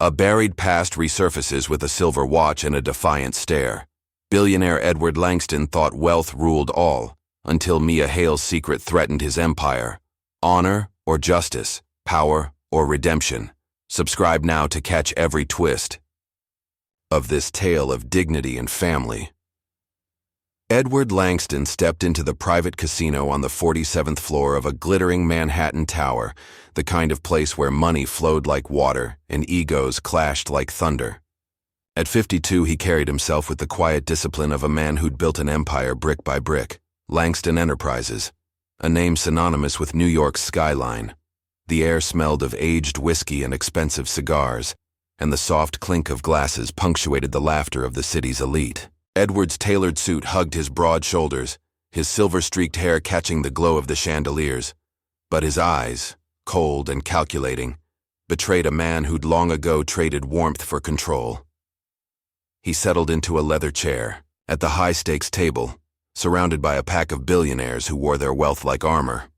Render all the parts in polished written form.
A buried past resurfaces with a silver watch and a defiant stare. Billionaire Edward Langston thought wealth ruled all, until Mia Hale's secret threatened his empire. Honor or justice, power or redemption. Subscribe now to catch every twist of this tale of dignity and family. Edward Langston stepped into the private casino on the 47th floor of a glittering Manhattan tower, the kind of place where money flowed like water and egos clashed like thunder. At 52, he carried himself with the quiet discipline of a man who'd built an empire brick by brick. Langston Enterprises, a name synonymous with New York's skyline. The air smelled of aged whiskey and expensive cigars, and the soft clink of glasses punctuated the laughter of the city's elite. Edward's tailored suit hugged his broad shoulders, his silver-streaked hair catching the glow of the chandeliers. But his eyes, cold and calculating, betrayed a man who'd long ago traded warmth for control. He settled into a leather chair, at the high-stakes table, surrounded by a pack of billionaires who wore their wealth like armor.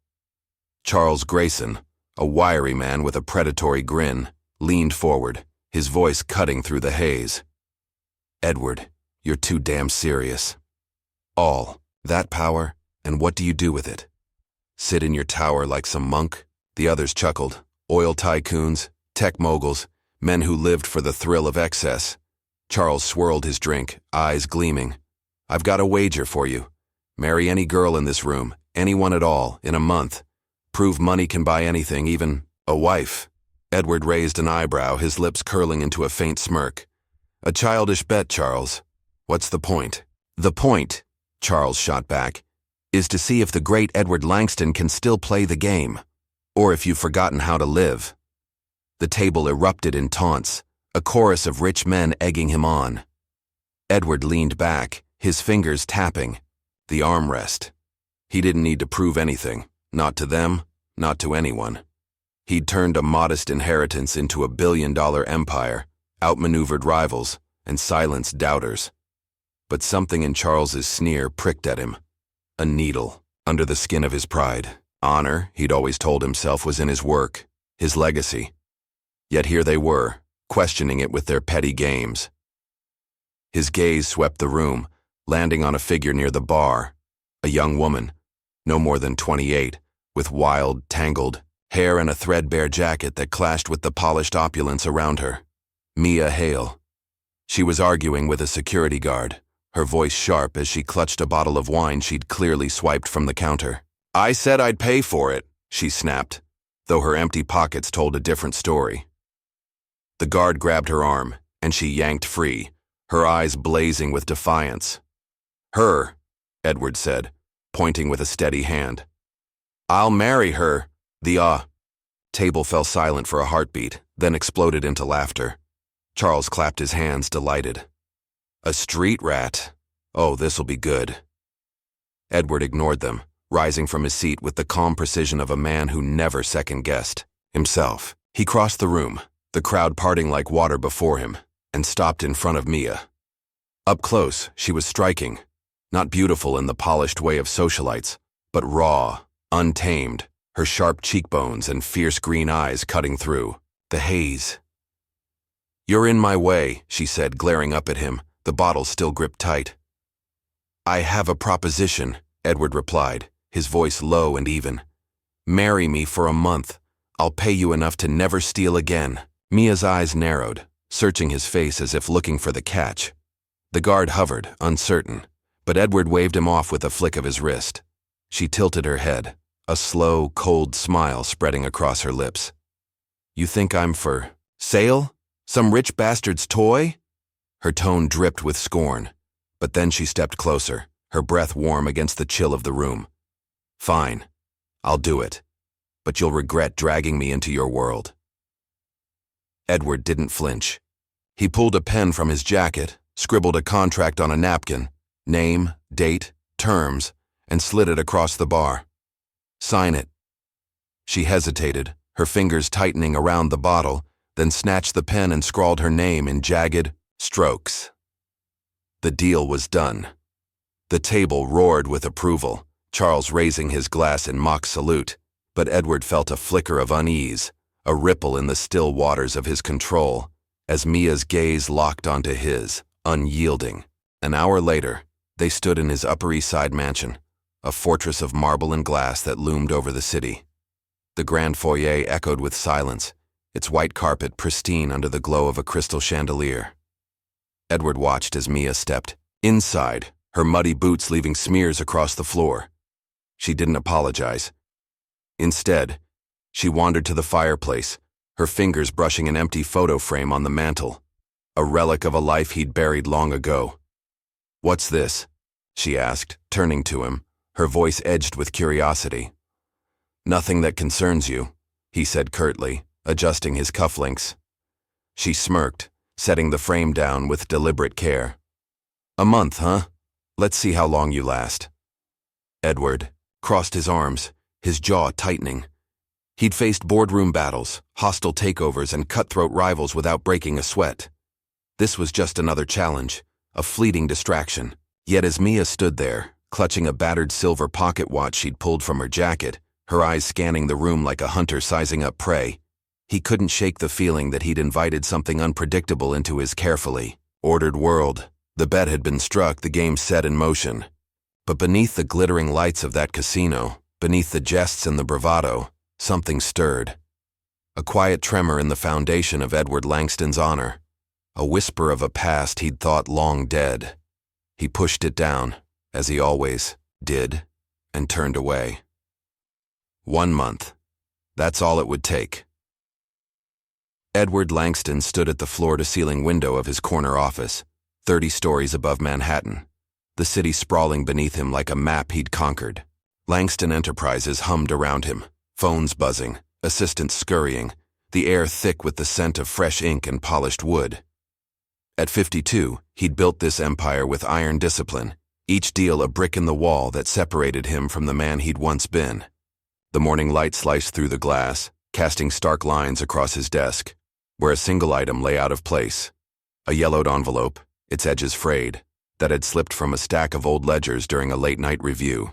Charles Grayson, a wiry man with a predatory grin, leaned forward, his voice cutting through the haze. "Edward, you're too damn serious. All that power, and what do you do with it? Sit in your tower like some monk?" The others chuckled. Oil tycoons, tech moguls, men who lived for the thrill of excess. Charles swirled his drink, eyes gleaming. "I've got a wager for you. Marry any girl in this room, anyone at all, in a month. Prove money can buy anything, even a wife." Edward raised an eyebrow, his lips curling into a faint smirk. "A childish bet, Charles. What's the point?" "The point," Charles shot back, "is to see if the great Edward Langston can still play the game, or if you've forgotten how to live." The table erupted in taunts, a chorus of rich men egging him on. Edward leaned back, his fingers tapping the armrest. He didn't need to prove anything, not to them, not to anyone. He'd turned a modest inheritance into a billion-dollar empire, outmaneuvered rivals, and silenced doubters. But something in Charles's sneer pricked at him. A needle, under the skin of his pride. Honor, he'd always told himself, was in his work, his legacy. Yet here they were, questioning it with their petty games. His gaze swept the room, landing on a figure near the bar. A young woman, no more than 28, with wild, tangled hair and a threadbare jacket that clashed with the polished opulence around her. Mia Hale. She was arguing with a security guard, her voice sharp as she clutched a bottle of wine she'd clearly swiped from the counter. "I said I'd pay for it," she snapped, though her empty pockets told a different story. The guard grabbed her arm, and she yanked free, her eyes blazing with defiance. "Her," Edward said, pointing with a steady hand. "I'll marry her." The table fell silent for a heartbeat, then exploded into laughter. Charles clapped his hands, delighted. "A street rat. Oh, this'll be good." Edward ignored them, rising from his seat with the calm precision of a man who never second-guessed himself. He crossed the room, the crowd parting like water before him, and stopped in front of Mia. Up close, she was striking, not beautiful in the polished way of socialites, but raw, untamed, her sharp cheekbones and fierce green eyes cutting through the haze. "You're in my way," she said, glaring up at him, the bottle still gripped tight. "I have a proposition," Edward replied, his voice low and even. "Marry me for a month. I'll pay you enough to never steal again." Mia's eyes narrowed, searching his face as if looking for the catch. The guard hovered, uncertain, but Edward waved him off with a flick of his wrist. She tilted her head, a slow, cold smile spreading across her lips. "You think I'm for sale? Some rich bastard's toy?" Her tone dripped with scorn, but then she stepped closer, her breath warm against the chill of the room. "Fine, I'll do it, but you'll regret dragging me into your world." Edward didn't flinch. He pulled a pen from his jacket, scribbled a contract on a napkin, name, date, terms, and slid it across the bar. "Sign it." She hesitated, her fingers tightening around the bottle, then snatched the pen and scrawled her name in jagged strokes. The deal was done. The table roared with approval, Charles raising his glass in mock salute, but Edward felt a flicker of unease, a ripple in the still waters of his control, as Mia's gaze locked onto his, unyielding. An hour later, they stood in his Upper East Side mansion, a fortress of marble and glass that loomed over the city. The grand foyer echoed with silence, its white carpet pristine under the glow of a crystal chandelier. Edward watched as Mia stepped inside, her muddy boots leaving smears across the floor. She didn't apologize. Instead, she wandered to the fireplace, her fingers brushing an empty photo frame on the mantel, a relic of a life he'd buried long ago. "What's this?" she asked, turning to him, her voice edged with curiosity. "Nothing that concerns you," he said curtly, adjusting his cufflinks. She smirked, setting the frame down with deliberate care. "A month, huh? Let's see how long you last." Edward crossed his arms, his jaw tightening. He'd faced boardroom battles, hostile takeovers, and cutthroat rivals without breaking a sweat. This was just another challenge, a fleeting distraction. Yet as Mia stood there, clutching a battered silver pocket watch she'd pulled from her jacket, her eyes scanning the room like a hunter sizing up prey, he couldn't shake the feeling that he'd invited something unpredictable into his carefully ordered world. The bet had been struck, the game set in motion. But beneath the glittering lights of that casino, beneath the jests and the bravado, something stirred. A quiet tremor in the foundation of Edward Langston's honor, a whisper of a past he'd thought long dead. He pushed it down, as he always did, and turned away. 1 month. That's all it would take. Edward Langston stood at the floor-to-ceiling window of his corner office, 30 stories above Manhattan, the city sprawling beneath him like a map he'd conquered. Langston Enterprises hummed around him, phones buzzing, assistants scurrying, the air thick with the scent of fresh ink and polished wood. At 52, he'd built this empire with iron discipline, each deal a brick in the wall that separated him from the man he'd once been. The morning light sliced through the glass, casting stark lines across his desk, where a single item lay out of place. A yellowed envelope, its edges frayed, that had slipped from a stack of old ledgers during a late-night review.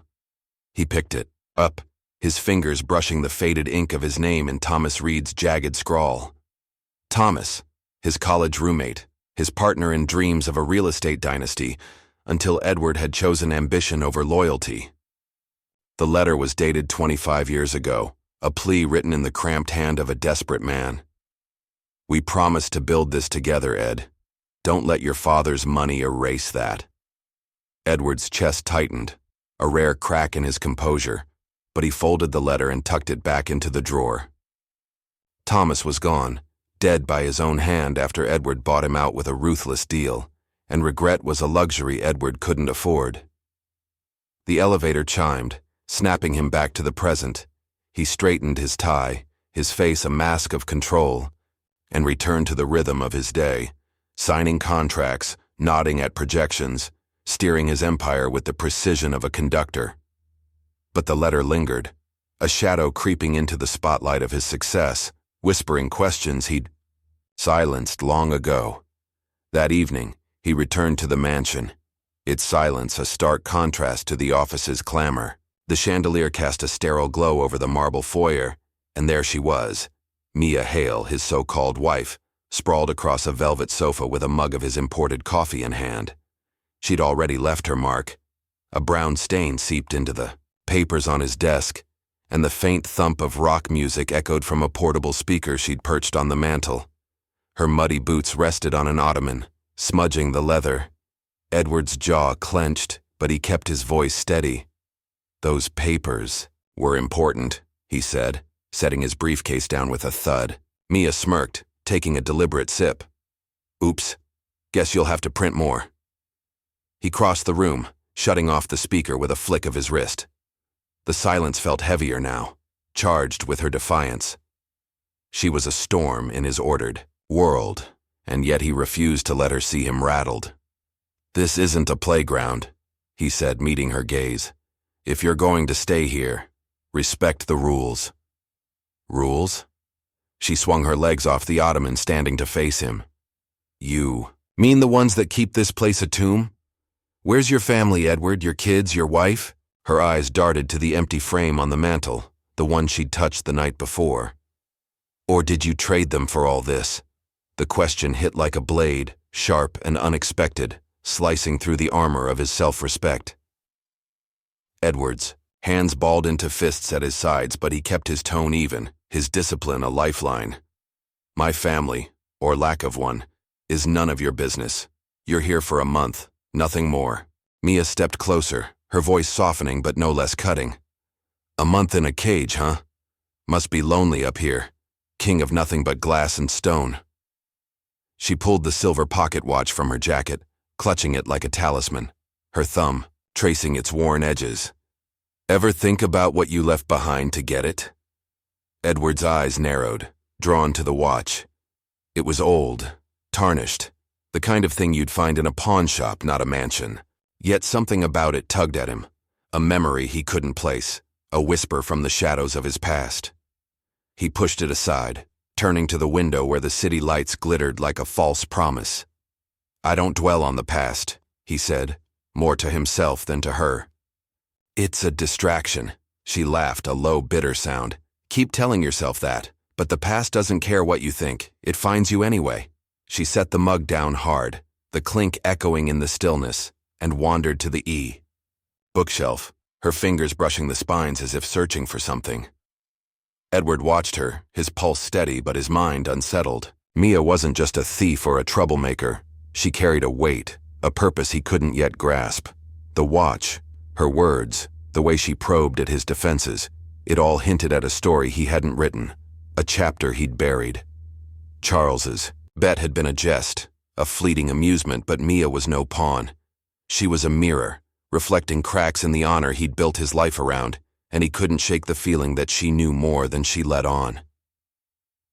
He picked it up, his fingers brushing the faded ink of his name in Thomas Reed's jagged scrawl. Thomas, his college roommate, his partner in dreams of a real estate dynasty, until Edward had chosen ambition over loyalty. The letter was dated 25 years ago, a plea written in the cramped hand of a desperate man. "We promised to build this together, Ed. Don't let your father's money erase that." Edward's chest tightened, a rare crack in his composure, but he folded the letter and tucked it back into the drawer. Thomas was gone, dead by his own hand after Edward bought him out with a ruthless deal, and regret was a luxury Edward couldn't afford. The elevator chimed, snapping him back to the present. He straightened his tie, his face a mask of control, and returned to the rhythm of his day, signing contracts, nodding at projections, steering his empire with the precision of a conductor. But the letter lingered, a shadow creeping into the spotlight of his success, whispering questions he'd silenced long ago. That evening, he returned to the mansion, its silence a stark contrast to the office's clamor. The chandelier cast a sterile glow over the marble foyer, and there she was, Mia Hale, his so-called wife, sprawled across a velvet sofa with a mug of his imported coffee in hand. She'd already left her mark. A brown stain seeped into the papers on his desk, and the faint thump of rock music echoed from a portable speaker she'd perched on the mantel. Her muddy boots rested on an ottoman, smudging the leather. Edward's jaw clenched, but he kept his voice steady. "Those papers were important," he said, setting his briefcase down with a thud. Mia smirked, taking a deliberate sip. "Oops, guess you'll have to print more." He crossed the room, shutting off the speaker with a flick of his wrist. The silence felt heavier now, charged with her defiance. She was a storm in his ordered world, and yet he refused to let her see him rattled. "This isn't a playground," he said, meeting her gaze. "If you're going to stay here, respect the rules." "Rules?" She swung her legs off the ottoman, standing to face him. "You mean the ones that keep this place a tomb? Where's your family, Edward, your kids, your wife?" Her eyes darted to the empty frame on the mantel, the one she'd touched the night before. "Or did you trade them for all this? The question hit like a blade, sharp and unexpected, slicing through the armor of his self-respect. Edwards, hands balled into fists at his sides, but he kept his tone even, his discipline a lifeline. My family, or lack of one, is none of your business. You're here for a month, nothing more. Mia stepped closer, her voice softening but no less cutting. A month in a cage, huh? Must be lonely up here, king of nothing but glass and stone. She pulled the silver pocket watch from her jacket, clutching it like a talisman, her thumb tracing its worn edges. Ever think about what you left behind to get it? Edward's eyes narrowed, drawn to the watch. It was old, tarnished, the kind of thing you'd find in a pawn shop, not a mansion. Yet something about it tugged at him, a memory he couldn't place, a whisper from the shadows of his past. He pushed it aside, turning to the window where the city lights glittered like a false promise. I don't dwell on the past, he said, more to himself than to her. It's a distraction, she laughed, a low, bitter sound. Keep telling yourself that, but the past doesn't care what you think, it finds you anyway. She set the mug down hard, the clink echoing in the stillness, and wandered to the bookshelf, her fingers brushing the spines as if searching for something. Edward watched her, his pulse steady but his mind unsettled. Mia wasn't just a thief or a troublemaker. She carried a weight, a purpose he couldn't yet grasp. The watch, her words, the way she probed at his defenses, it all hinted at a story he hadn't written, a chapter he'd buried. Charles's bet had been a jest, a fleeting amusement, but Mia was no pawn. She was a mirror, reflecting cracks in the honor he'd built his life around, and he couldn't shake the feeling that she knew more than she let on.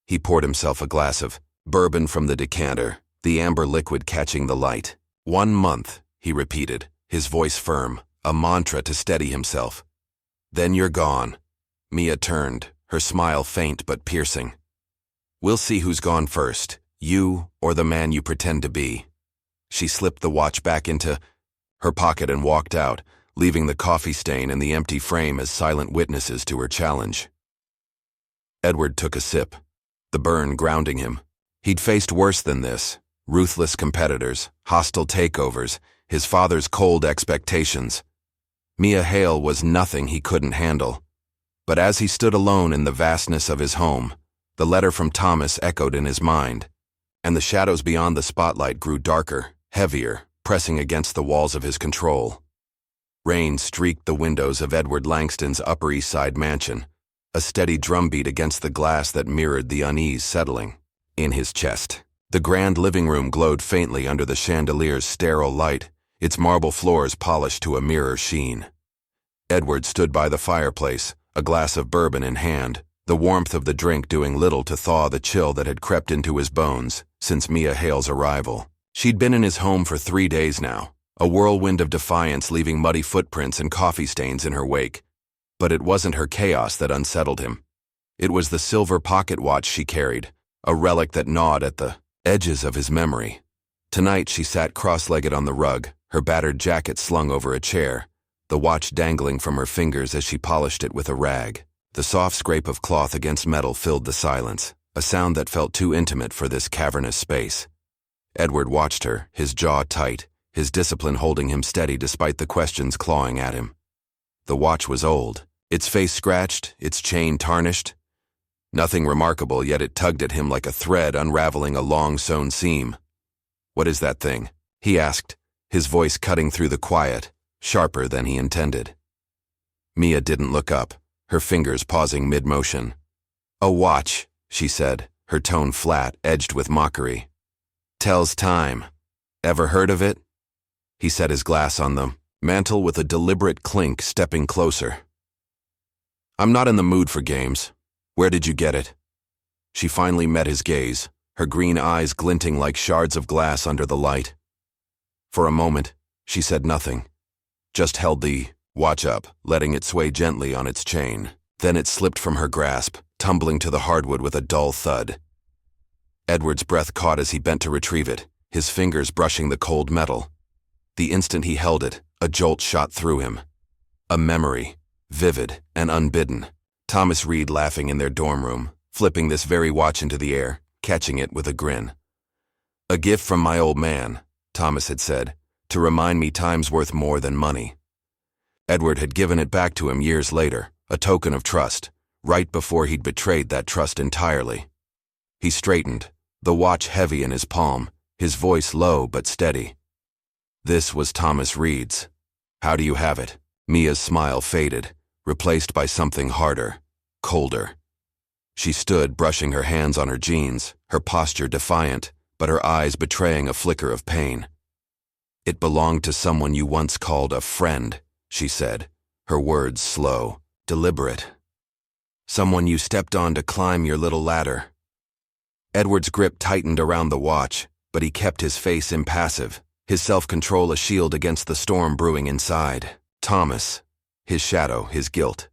He poured himself a glass of bourbon from the decanter, the amber liquid catching the light. 1 month, he repeated, his voice firm, a mantra to steady himself. Then you're gone. Mia turned, her smile faint but piercing. We'll see who's gone first, you or the man you pretend to be. She slipped the watch back into her pocket and walked out, leaving the coffee stain and the empty frame as silent witnesses to her challenge. Edward took a sip, the burn grounding him. He'd faced worse than this, ruthless competitors, hostile takeovers, his father's cold expectations. Mia Hale was nothing he couldn't handle. But as he stood alone in the vastness of his home, the letter from Thomas echoed in his mind, and the shadows beyond the spotlight grew darker, heavier, pressing against the walls of his control. Rain streaked the windows of Edward Langston's Upper East Side mansion, a steady drumbeat against the glass that mirrored the unease settling in his chest. The grand living room glowed faintly under the chandelier's sterile light, its marble floors polished to a mirror sheen. Edward stood by the fireplace, a glass of bourbon in hand, the warmth of the drink doing little to thaw the chill that had crept into his bones since Mia Hale's arrival. She'd been in his home for 3 days now, a whirlwind of defiance leaving muddy footprints and coffee stains in her wake. But it wasn't her chaos that unsettled him. It was the silver pocket watch she carried, a relic that gnawed at the edges of his memory. Tonight she sat cross-legged on the rug, her battered jacket slung over a chair, the watch dangling from her fingers as she polished it with a rag. The soft scrape of cloth against metal filled the silence, a sound that felt too intimate for this cavernous space. Edward watched her, his jaw tight, his discipline holding him steady despite the questions clawing at him. The watch was old, its face scratched, its chain tarnished. Nothing remarkable, yet it tugged at him like a thread unraveling a long-sewn seam. "What is that thing?" he asked, his voice cutting through the quiet, sharper than he intended. Mia didn't look up, her fingers pausing mid-motion. "A watch," she said, her tone flat, edged with mockery. "Tells time. Ever heard of it?" He set his glass on the mantel with a deliberate clink, stepping closer. "I'm not in the mood for games. Where did you get it?" She finally met his gaze, her green eyes glinting like shards of glass under the light. For a moment, she said nothing, just held the watch up, letting it sway gently on its chain. Then it slipped from her grasp, tumbling to the hardwood with a dull thud. Edward's breath caught as he bent to retrieve it, his fingers brushing the cold metal. The instant he held it, a jolt shot through him. A memory, vivid and unbidden. Thomas Reed laughing in their dorm room, flipping this very watch into the air, catching it with a grin. A gift from my old man, Thomas had said, to remind me time's worth more than money. Edward had given it back to him years later, a token of trust, right before he'd betrayed that trust entirely. He straightened, the watch heavy in his palm, his voice low but steady. This was Thomas Reed's. How do you have it? Mia's smile faded, replaced by something harder, colder. She stood, brushing her hands on her jeans, her posture defiant, but her eyes betraying a flicker of pain. It belonged to someone you once called a friend, she said, her words slow, deliberate. Someone you stepped on to climb your little ladder. Edward's grip tightened around the watch, but he kept his face impassive, his self-control a shield against the storm brewing inside. Thomas, his shadow, his guilt.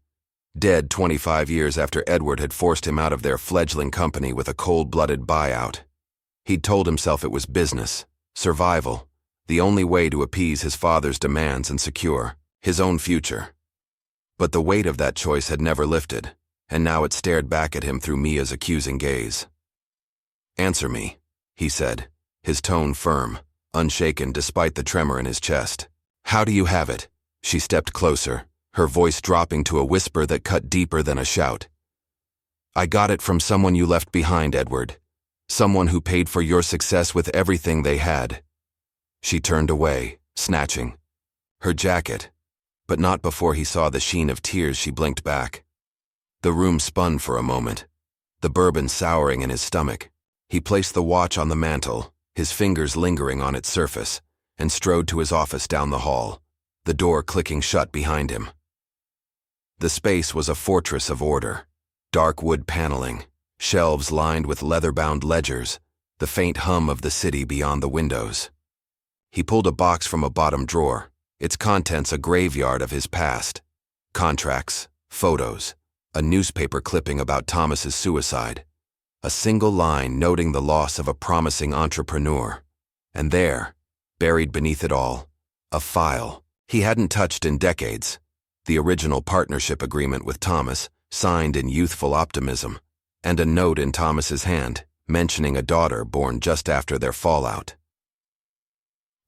Dead 25 years after Edward had forced him out of their fledgling company with a cold-blooded buyout. He'd told himself it was business, survival, the only way to appease his father's demands and secure his own future. But the weight of that choice had never lifted, and now it stared back at him through Mia's accusing gaze. "Answer me," he said, his tone firm, unshaken despite the tremor in his chest. "How do you have it?" She stepped closer, her voice dropping to a whisper that cut deeper than a shout. "I got it from someone you left behind, Edward. Someone who paid for your success with everything they had." She turned away, snatching. Her jacket, but not before he saw the sheen of tears she blinked back. The room spun for a moment, the bourbon souring in his stomach. He placed the watch on the mantel, his fingers lingering on its surface, and strode to his office down the hall, the door clicking shut behind him. The space was a fortress of order, dark wood paneling, shelves lined with leather-bound ledgers, the faint hum of the city beyond the windows. He pulled a box from a bottom drawer, its contents a graveyard of his past. Contracts, photos, a newspaper clipping about Thomas's suicide, a single line noting the loss of a promising entrepreneur. And there, buried beneath it all, a file he hadn't touched in decades, the original partnership agreement with Thomas, signed in youthful optimism, and a note in Thomas's hand, mentioning a daughter born just after their fallout.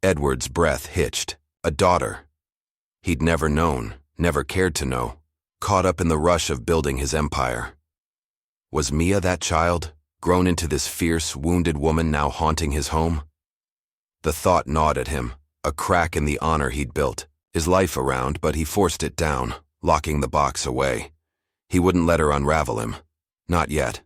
Edward's breath hitched. A daughter. He'd never known, never cared to know, caught up in the rush of building his empire. Was Mia that child, grown into this fierce, wounded woman now haunting his home? The thought gnawed at him, a crack in the honor he'd built, his life around, but he forced it down, locking the box away. He wouldn't let her unravel him. Not yet.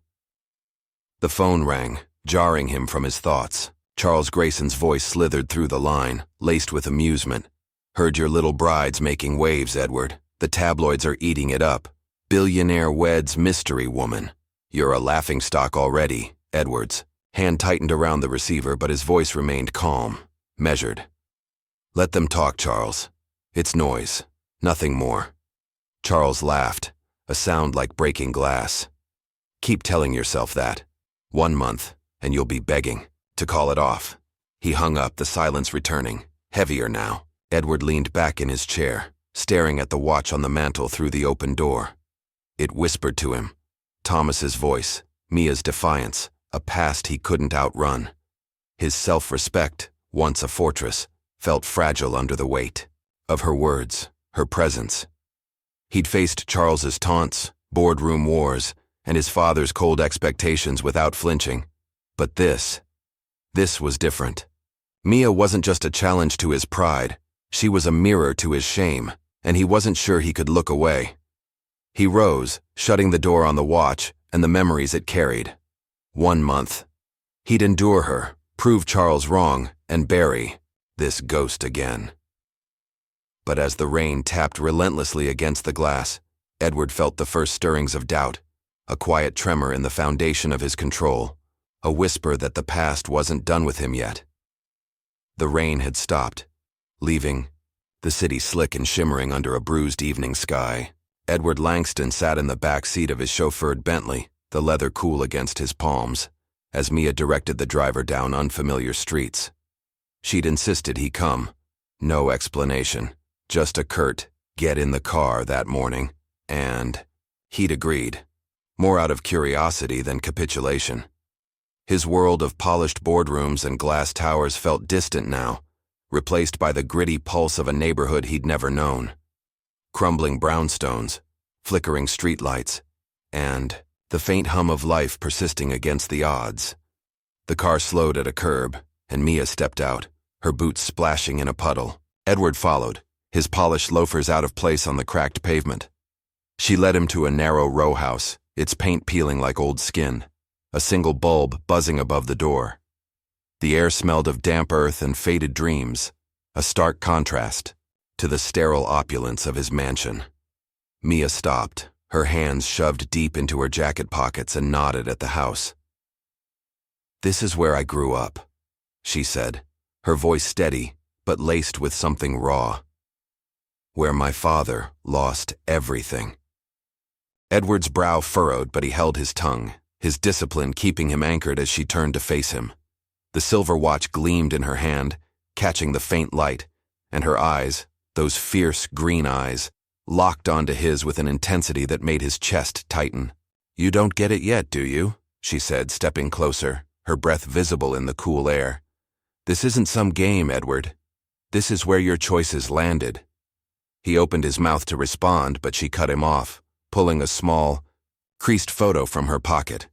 The phone rang, jarring him from his thoughts. Charles Grayson's voice slithered through the line, laced with amusement. "Heard your little bride's making waves, Edward. The tabloids are eating it up. Billionaire weds mystery woman. You're a laughingstock already, Edwards." Hand tightened around the receiver, but his voice remained calm, measured. "Let them talk, Charles. It's noise, nothing more." Charles laughed, a sound like breaking glass. "Keep telling yourself that. 1 month, and you'll be begging to call it off." He hung up, the silence returning, heavier now. Edward leaned back in his chair, staring at the watch on the mantel through the open door. It whispered to him. Thomas's voice, Mia's defiance, a past he couldn't outrun. His self-respect, once a fortress, felt fragile under the weight of her words, her presence. He'd faced Charles's taunts, boardroom wars, and his father's cold expectations without flinching. But this was different. Mia wasn't just a challenge to his pride, she was a mirror to his shame, and he wasn't sure he could look away. He rose, shutting the door on the watch and the memories it carried. 1 month. He'd endure her, prove Charles wrong, and bury this ghost again. But as the rain tapped relentlessly against the glass, Edward felt the first stirrings of doubt, a quiet tremor in the foundation of his control, a whisper that the past wasn't done with him yet. The rain had stopped, leaving the city slick and shimmering under a bruised evening sky. Edward Langston sat in the back seat of his chauffeured Bentley, the leather cool against his palms, as Mia directed the driver down unfamiliar streets. She'd insisted he come. No explanation, just a curt, "Get in the car" that morning, and he'd agreed, more out of curiosity than capitulation. His world of polished boardrooms and glass towers felt distant now, replaced by the gritty pulse of a neighborhood he'd never known. Crumbling brownstones, flickering streetlights, and the faint hum of life persisting against the odds. The car slowed at a curb, and Mia stepped out, her boots splashing in a puddle. Edward followed, his polished loafers out of place on the cracked pavement. She led him to a narrow row house, its paint peeling like old skin, a single bulb buzzing above the door. The air smelled of damp earth and faded dreams, a stark contrast to the sterile opulence of his mansion. Mia stopped, her hands shoved deep into her jacket pockets, and nodded at the house. "This is where I grew up," she said, her voice steady but laced with something raw. "Where my father lost everything." Edward's brow furrowed, but he held his tongue, his discipline keeping him anchored as she turned to face him. The silver watch gleamed in her hand, catching the faint light, and her eyes, those fierce green eyes, locked onto his with an intensity that made his chest tighten. "You don't get it yet, do you?" she said, stepping closer, her breath visible in the cool air. "This isn't some game, Edward. This is where your choices landed." He opened his mouth to respond, but she cut him off, pulling a small, creased photo from her pocket.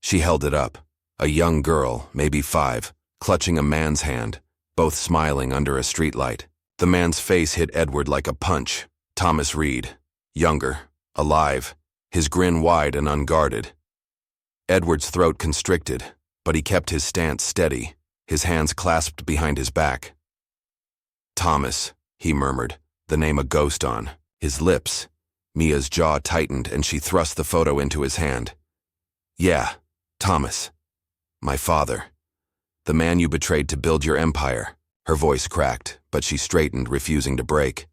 She held it up, a young girl, maybe 5, clutching a man's hand, both smiling under a streetlight. The man's face hit Edward like a punch. Thomas Reed, younger, alive, his grin wide and unguarded. Edward's throat constricted, but he kept his stance steady, his hands clasped behind his back. "Thomas," he murmured, the name a ghost on his lips. Mia's jaw tightened and she thrust the photo into his hand. "Yeah, Thomas. My father. The man you betrayed to build your empire." Her voice cracked, but she straightened, refusing to break.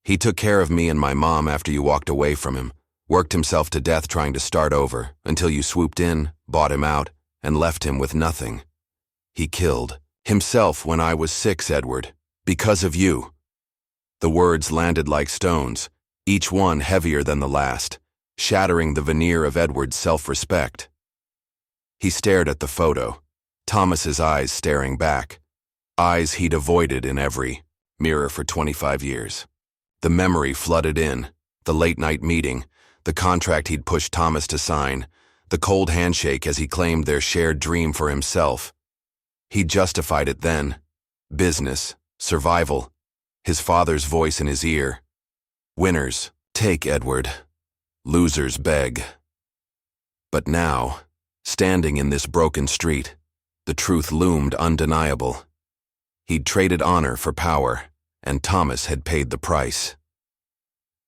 "He took care of me and my mom after you walked away from him, worked himself to death trying to start over, until you swooped in, bought him out, and left him with nothing. He killed himself when I was 6, Edward, because of you." The words landed like stones, each one heavier than the last, shattering the veneer of Edward's self-respect. He stared at the photo, Thomas's eyes staring back, eyes he'd avoided in every mirror for 25 years. The memory flooded in, the late-night meeting, the contract he'd pushed Thomas to sign, the cold handshake as he claimed their shared dream for himself. He'd justified it then. Business, survival, his father's voice in his ear. "Winners take, Edward. Losers beg." But now, standing in this broken street, the truth loomed undeniable. He'd traded honor for power, and Thomas had paid the price.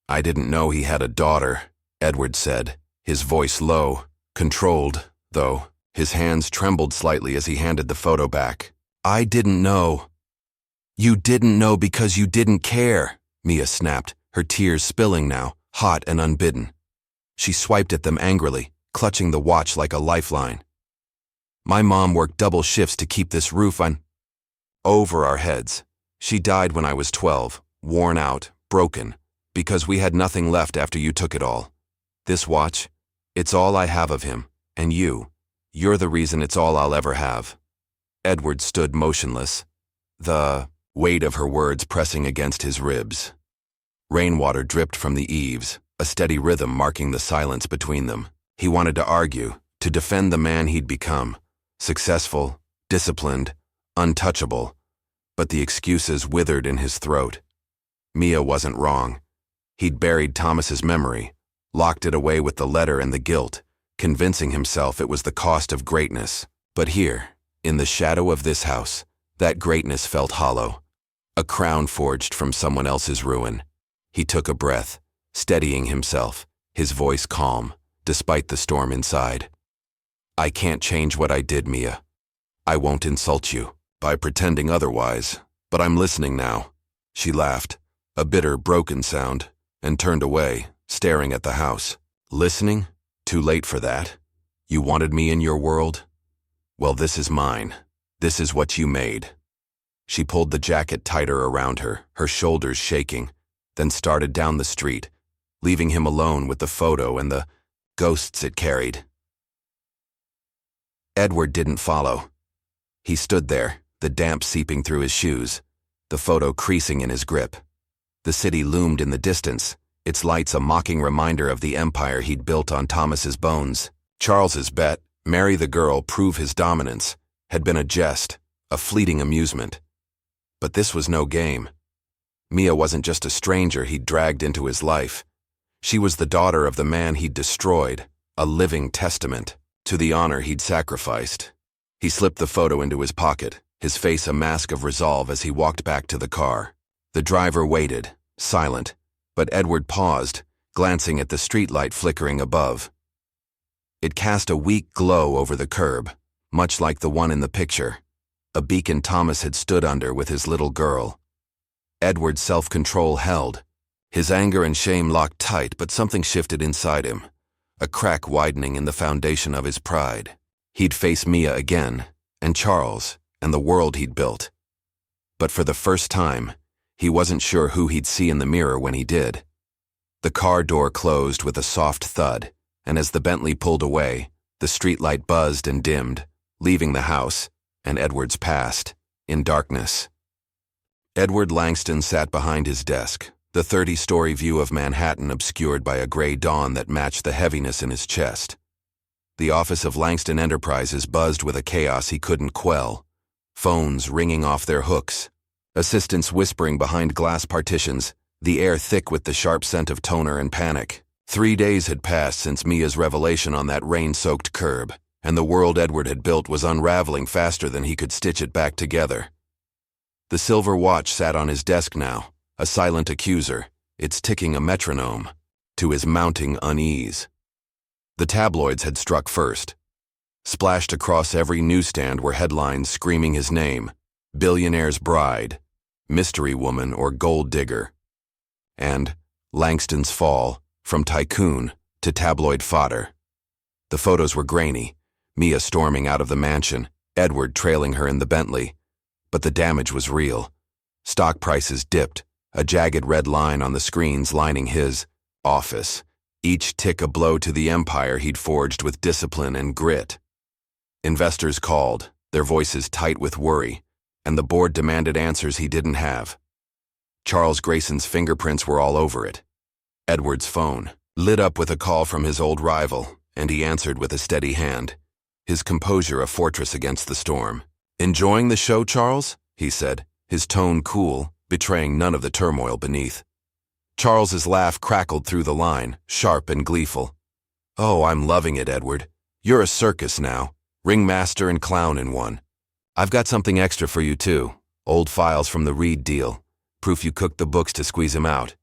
"I didn't know he had a daughter," Edward said, his voice low, controlled, though. His hands trembled slightly as he handed the photo back. "I didn't know." "You didn't know because you didn't care," Mia snapped, her tears spilling now, hot and unbidden. She swiped at them angrily, clutching the watch like a lifeline. "My mom worked double shifts to keep this roof on over our heads. She died when I was 12, worn out, broken, because we had nothing left after you took it all. This watch, it's all I have of him, and you're the reason it's all I'll ever have." Edward stood motionless, the weight of her words pressing against his ribs. Rainwater dripped from the eaves, a steady rhythm marking the silence between them. He wanted to argue, to defend the man he'd become, successful, disciplined, untouchable, but the excuses withered in his throat. Mia wasn't wrong. He'd buried Thomas's memory, locked it away with the letter and the guilt, convincing himself it was the cost of greatness. But here, in the shadow of this house, that greatness felt hollow, a crown forged from someone else's ruin. He took a breath, steadying himself, his voice calm, despite the storm inside. "I can't change what I did, Mia. I won't insult you by pretending otherwise, but I'm listening now." She laughed, a bitter, broken sound, and turned away, staring at the house. "Listening? Too late for that. You wanted me in your world? Well, this is mine. This is what you made." She pulled the jacket tighter around her, her shoulders shaking, then started down the street, leaving him alone with the photo and the ghosts it carried. Edward didn't follow. He stood there, the damp seeping through his shoes, the photo creasing in his grip. The city loomed in the distance, its lights a mocking reminder of the empire he'd built on Thomas's bones. Charles's bet, marry the girl, prove his dominance, had been a jest, a fleeting amusement. But this was no game. Mia wasn't just a stranger he'd dragged into his life. She was the daughter of the man he'd destroyed, a living testament to the honor he'd sacrificed. He slipped the photo into his pocket, his face a mask of resolve as he walked back to the car. The driver waited, silent, but Edward paused, glancing at the streetlight flickering above. It cast a weak glow over the curb, much like the one in the picture, a beacon Thomas had stood under with his little girl. Edward's self-control held. His anger and shame locked tight, but something shifted inside him, a crack widening in the foundation of his pride. He'd face Mia again, and Charles, and the world he'd built. But for the first time, he wasn't sure who he'd see in the mirror when he did. The car door closed with a soft thud, and as the Bentley pulled away, the streetlight buzzed and dimmed, leaving the house, and Edward's past, in darkness. Edward Langston sat behind his desk, the 30-story view of Manhattan obscured by a gray dawn that matched the heaviness in his chest. The office of Langston Enterprises buzzed with a chaos he couldn't quell, phones ringing off their hooks, assistants whispering behind glass partitions, the air thick with the sharp scent of toner and panic. 3 days had passed since Mia's revelation on that rain-soaked curb, and the world Edward had built was unraveling faster than he could stitch it back together. The silver watch sat on his desk now, a silent accuser, its ticking a metronome, to his mounting unease. The tabloids had struck first. Splashed across every newsstand were headlines screaming his name: Billionaire's Bride, Mystery Woman or Gold Digger. And Langston's Fall, from tycoon to tabloid fodder. The photos were grainy, Mia storming out of the mansion, Edward trailing her in the Bentley. But the damage was real. Stock prices dipped, a jagged red line on the screens lining his office, each tick a blow to the empire he'd forged with discipline and grit. Investors called, their voices tight with worry, and the board demanded answers he didn't have. Charles Grayson's fingerprints were all over it. Edward's phone lit up with a call from his old rival, and he answered with a steady hand, his composure a fortress against the storm. "Enjoying the show, Charles?" he said, his tone cool, betraying none of the turmoil beneath. Charles's laugh crackled through the line, sharp and gleeful. "Oh, I'm loving it, Edward. You're a circus now, ringmaster and clown in one. I've got something extra for you, too. Old files from the Reed deal. Proof you cooked the books to squeeze him out.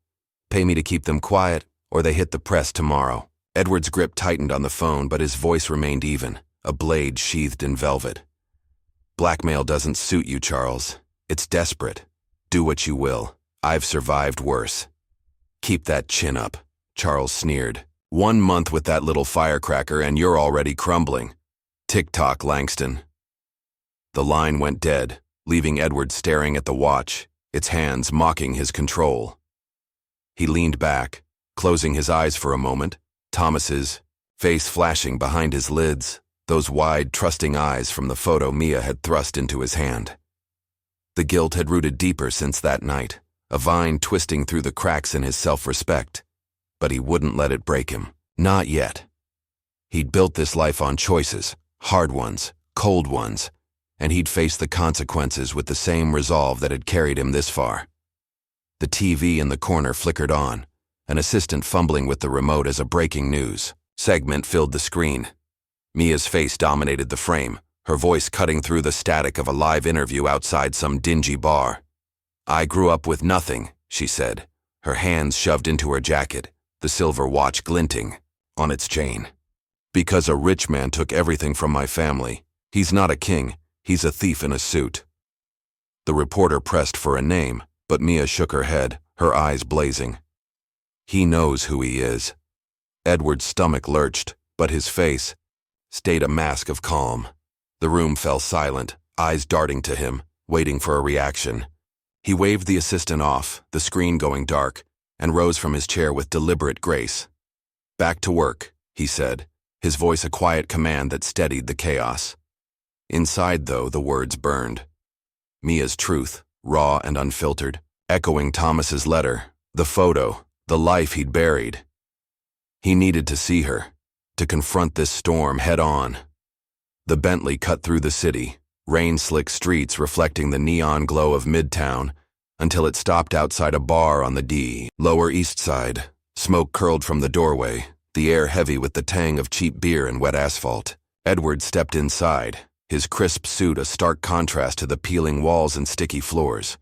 Pay me to keep them quiet, or they hit the press tomorrow." Edward's grip tightened on the phone, but his voice remained even, a blade sheathed in velvet. "Blackmail doesn't suit you, Charles. It's desperate. Do what you will. I've survived worse." "Keep that chin up," Charles sneered. "1 month with that little firecracker and you're already crumbling. Tick-tock, Langston." The line went dead, leaving Edward staring at the watch, its hands mocking his control. He leaned back, closing his eyes for a moment, Thomas's face flashing behind his lids, those wide, trusting eyes from the photo Mia had thrust into his hand. The guilt had rooted deeper since that night, a vine twisting through the cracks in his self-respect. But he wouldn't let it break him. Not yet. He'd built this life on choices, hard ones, cold ones, and he'd face the consequences with the same resolve that had carried him this far. The TV in the corner flickered on, an assistant fumbling with the remote as a breaking news segment filled the screen. Mia's face dominated the frame, her voice cutting through the static of a live interview outside some dingy bar. "I grew up with nothing," she said, her hands shoved into her jacket, the silver watch glinting on its chain. "Because a rich man took everything from my family. He's not a king, he's a thief in a suit." The reporter pressed for a name, but Mia shook her head, her eyes blazing. "He knows who he is." Edward's stomach lurched, but his face stayed a mask of calm. The room fell silent, eyes darting to him, waiting for a reaction. He waved the assistant off, the screen going dark, and rose from his chair with deliberate grace. "Back to work," he said, his voice a quiet command that steadied the chaos. Inside, though, the words burned. Mia's truth, raw and unfiltered, echoing Thomas's letter, the photo, the life he'd buried. He needed to see her, to confront this storm head-on. The Bentley cut through the city, rain-slick streets reflecting the neon glow of Midtown, until it stopped outside a bar on the Lower East Side. Smoke curled from the doorway, the air heavy with the tang of cheap beer and wet asphalt. Edward stepped inside, his crisp suit a stark contrast to the peeling walls and sticky floors.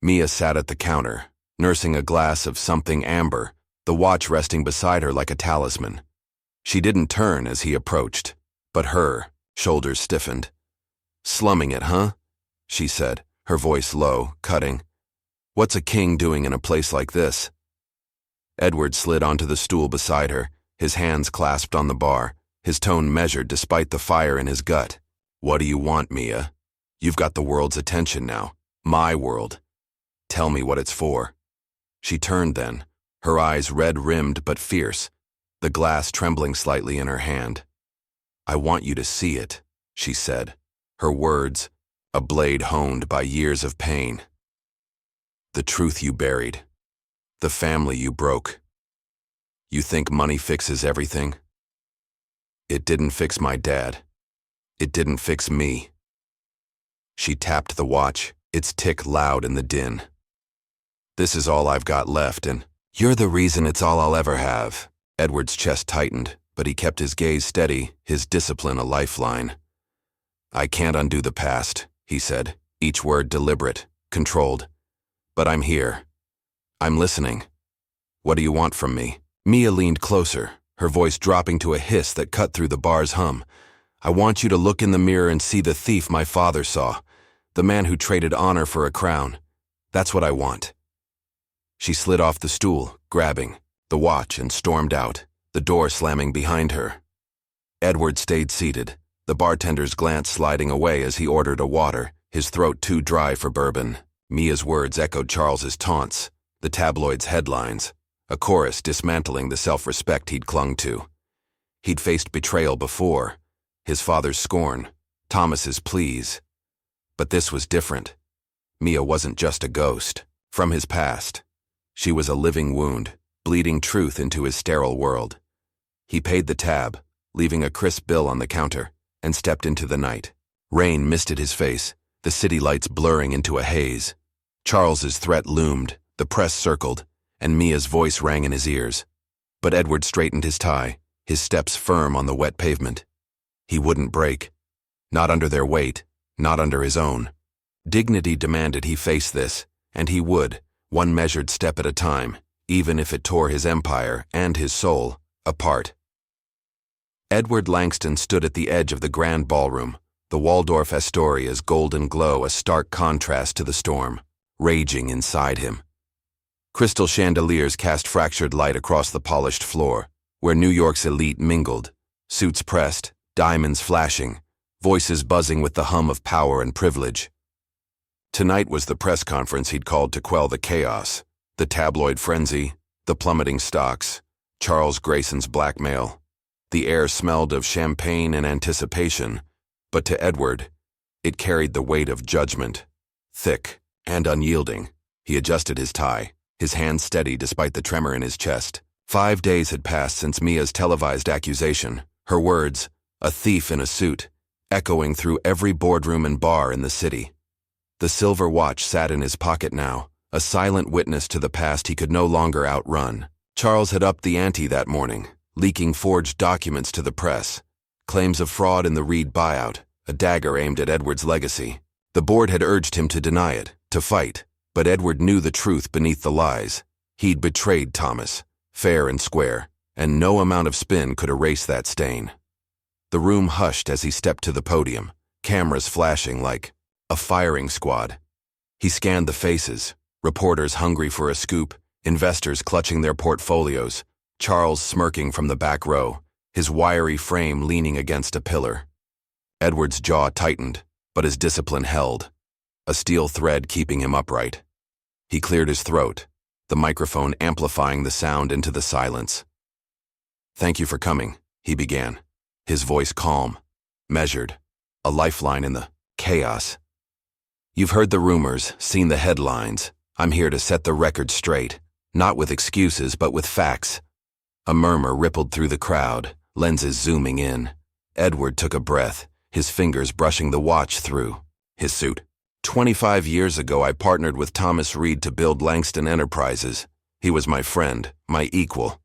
Mia sat at the counter, nursing a glass of something amber, the watch resting beside her like a talisman. She didn't turn as he approached, but her shoulders stiffened. "Slumming it, huh?" she said, her voice low, cutting. "What's a king doing in a place like this?" Edward slid onto the stool beside her, his hands clasped on the bar, his tone measured despite the fire in his gut. "What do you want, Mia? You've got the world's attention now. My world. Tell me what it's for." She turned then, her eyes red-rimmed but fierce, the glass trembling slightly in her hand. "I want you to see it," she said, her words, a blade honed by years of pain. "The truth you buried. The family you broke. You think money fixes everything? It didn't fix my dad. It didn't fix me." She tapped the watch, its tick loud in the din. "This is all I've got left, and you're the reason it's all I'll ever have." Edward's chest tightened, but he kept his gaze steady, his discipline a lifeline. "I can't undo the past," he said, each word deliberate, controlled. "But I'm here. I'm listening. What do you want from me?" Mia leaned closer, her voice dropping to a hiss that cut through the bar's hum. "I want you to look in the mirror and see the thief my father saw, the man who traded honor for a crown. That's what I want." She slid off the stool, grabbing the watch, and stormed out, the door slamming behind her. Edward stayed seated, the bartender's glance sliding away as he ordered a water, his throat too dry for bourbon. Mia's words echoed Charles's taunts, the tabloid's headlines, a chorus dismantling the self-respect he'd clung to. He'd faced betrayal before, his father's scorn, Thomas's pleas. But this was different. Mia wasn't just a ghost from his past. She was a living wound, bleeding truth into his sterile world. He paid the tab, leaving a crisp bill on the counter, and stepped into the night. Rain misted his face, the city lights blurring into a haze. Charles's threat loomed, the press circled, and Mia's voice rang in his ears. But Edward straightened his tie, his steps firm on the wet pavement. He wouldn't break. Not under their weight, not under his own. Dignity demanded he face this, and he would, one measured step at a time, even if it tore his empire and his soul apart. Edward Langston stood at the edge of the grand ballroom, the Waldorf Astoria's golden glow a stark contrast to the storm, raging inside him. Crystal chandeliers cast fractured light across the polished floor, where New York's elite mingled, suits pressed, diamonds flashing, voices buzzing with the hum of power and privilege. Tonight was the press conference he'd called to quell the chaos, the tabloid frenzy, the plummeting stocks, Charles Grayson's blackmail. The air smelled of champagne and anticipation, but to Edward, it carried the weight of judgment. Thick and unyielding, he adjusted his tie, his hand steady despite the tremor in his chest. 5 days had passed since Mia's televised accusation, her words, "a thief in a suit," echoing through every boardroom and bar in the city. The silver watch sat in his pocket now, a silent witness to the past he could no longer outrun. Charles had upped the ante that morning, leaking forged documents to the press, claims of fraud in the Reed buyout, a dagger aimed at Edward's legacy. The board had urged him to deny it, to fight, but Edward knew the truth beneath the lies. He'd betrayed Thomas, fair and square, and no amount of spin could erase that stain. The room hushed as he stepped to the podium, cameras flashing like a firing squad. He scanned the faces, reporters hungry for a scoop, investors clutching their portfolios, Charles smirking from the back row, his wiry frame leaning against a pillar. Edward's jaw tightened, but his discipline held, a steel thread keeping him upright. He cleared his throat, the microphone amplifying the sound into the silence. "Thank you for coming," he began, his voice calm, measured. a lifeline in the chaos. You've heard the rumors, seen the headlines. I'm here to set the record straight, not with excuses but with facts. A murmur rippled through the crowd, lenses zooming in. Edward took a breath, his fingers brushing the watch through his suit. 25 years ago, I partnered with Thomas Reed to build Langston Enterprises. He was my friend, my equal.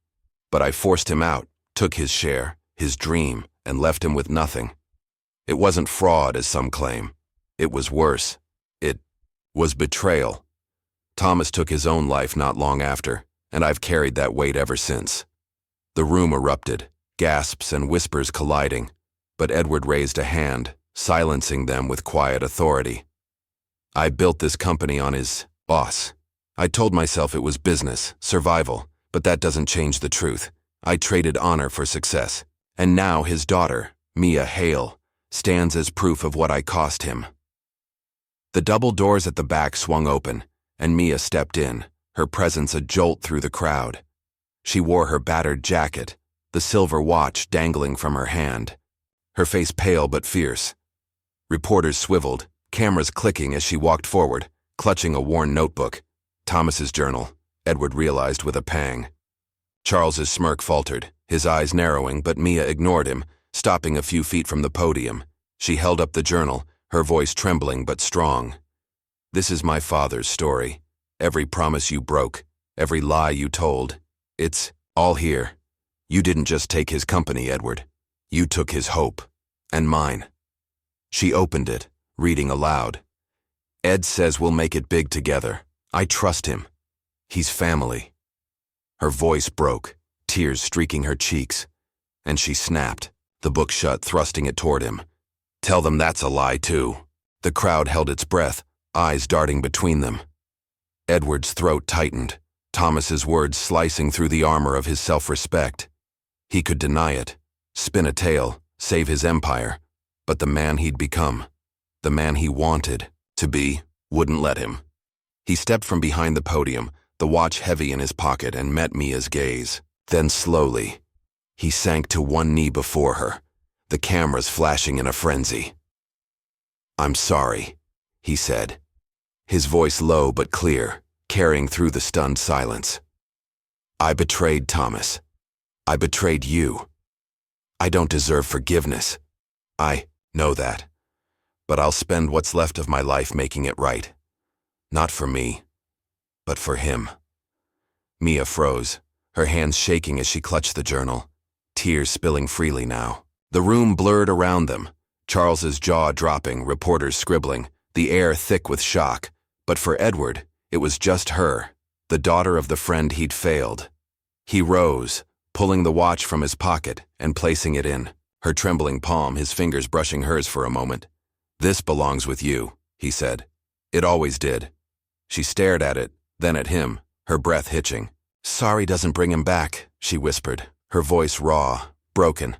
But I forced him out, took his share, his dream, and left him with nothing. It wasn't fraud, as some claim. It was worse. It was betrayal. Thomas took his own life not long after, and I've carried that weight ever since. The room erupted, gasps and whispers colliding, but Edward raised a hand, silencing them with quiet authority. I built this company on his boss. I told myself it was business, survival, but that doesn't change the truth. I traded honor for success. And now his daughter, Mia Hale, stands as proof of what I cost him. The double doors at the back swung open, and Mia stepped in, her presence a jolt through the crowd. She wore her battered jacket, the silver watch dangling from her hand, her face pale but fierce. Reporters swiveled, cameras clicking as she walked forward, clutching a worn notebook. Thomas's journal, Edward realized with a pang. Charles's smirk faltered, his eyes narrowing, but Mia ignored him, stopping a few feet from the podium. She held up the journal, her voice trembling but strong. This is my father's story. Every promise you broke, every lie you told. It's all here. You didn't just take his company, Edward. You took his hope. And mine. She opened it, reading aloud. Ed says we'll make it big together. I trust him. He's family. Her voice broke, tears streaking her cheeks, and she snapped, the book shut, thrusting it toward him. Tell them that's a lie, too. The crowd held its breath, eyes darting between them. Edward's throat tightened, Thomas's words slicing through the armor of his self-respect. He could deny it, spin a tale, save his empire, but the man he'd become, the man he wanted to be, wouldn't let him. He stepped from behind the podium, the watch heavy in his pocket, and met Mia's gaze. Then slowly, he sank to one knee before her, the cameras flashing in a frenzy. I'm sorry, he said, his voice low but clear, carrying through the stunned silence. I betrayed Thomas. I betrayed you. I don't deserve forgiveness. I know that. But I'll spend what's left of my life making it right. Not for me, but for him. Mia froze, her hands shaking as she clutched the journal, tears spilling freely now. The room blurred around them, Charles's jaw dropping, reporters scribbling, the air thick with shock. But for Edward, it was just her, the daughter of the friend he'd failed. He rose, pulling the watch from his pocket and placing it in, her trembling palm, his fingers brushing hers for a moment. This belongs with you, he said. It always did. She stared at it, then at him, her breath hitching. Sorry doesn't bring him back, she whispered, her voice raw, broken.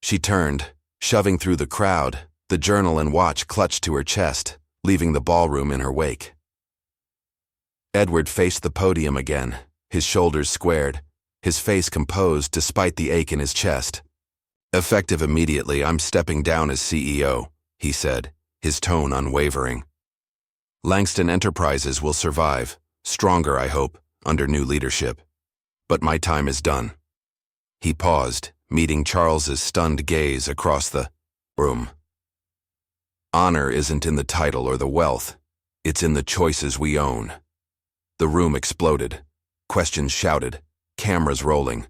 She turned, shoving through the crowd, the journal and watch clutched to her chest, leaving the ballroom in her wake. Edward faced the podium again, his shoulders squared, his face composed despite the ache in his chest. Effective immediately, I'm stepping down as CEO, he said, his tone unwavering. Langston Enterprises will survive, stronger, I hope, under new leadership. But my time is done. He paused, meeting Charles's stunned gaze across the room. Honor isn't in the title or the wealth. It's in the choices we own. The room exploded. Questions shouted, cameras rolling.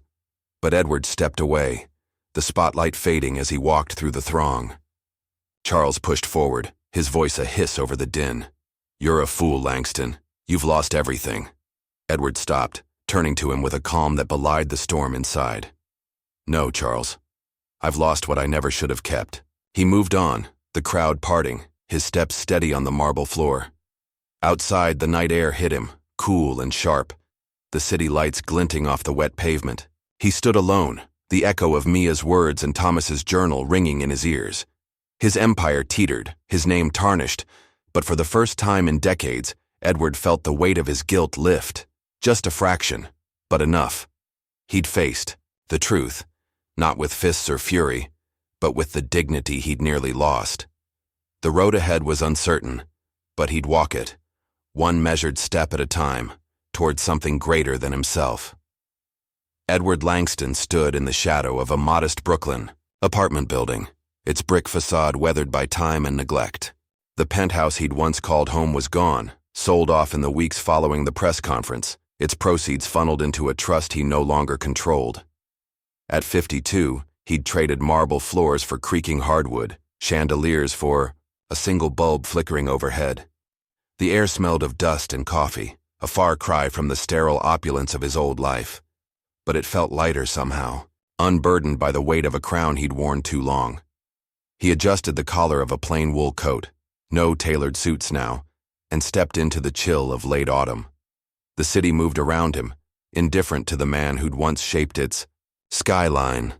But Edward stepped away, the spotlight fading as he walked through the throng. Charles pushed forward, his voice a hiss over the din. You're a fool, Langston. You've lost everything. Edward stopped, turning to him with a calm that belied the storm inside. No, Charles. I've lost what I never should have kept. He moved on, the crowd parting, his steps steady on the marble floor. Outside, the night air hit him, cool and sharp, the city lights glinting off the wet pavement. He stood alone, the echo of Mia's words and Thomas's journal ringing in his ears. His empire teetered, his name tarnished, but for the first time in decades, Edward felt the weight of his guilt lift. Just a fraction, but enough. He'd faced the truth, not with fists or fury, but with the dignity he'd nearly lost. The road ahead was uncertain, but he'd walk it, one measured step at a time, towards something greater than himself. Edward Langston stood in the shadow of a modest Brooklyn apartment building, its brick facade weathered by time and neglect. The penthouse he'd once called home was gone, sold off in the weeks following the press conference, its proceeds funneled into a trust he no longer controlled. At 52, he'd traded marble floors for creaking hardwood, chandeliers for a single bulb flickering overhead. The air smelled of dust and coffee, a far cry from the sterile opulence of his old life. But it felt lighter somehow, unburdened by the weight of a crown he'd worn too long. He adjusted the collar of a plain wool coat, no tailored suits now, and stepped into the chill of late autumn. The city moved around him, indifferent to the man who'd once shaped its skyline.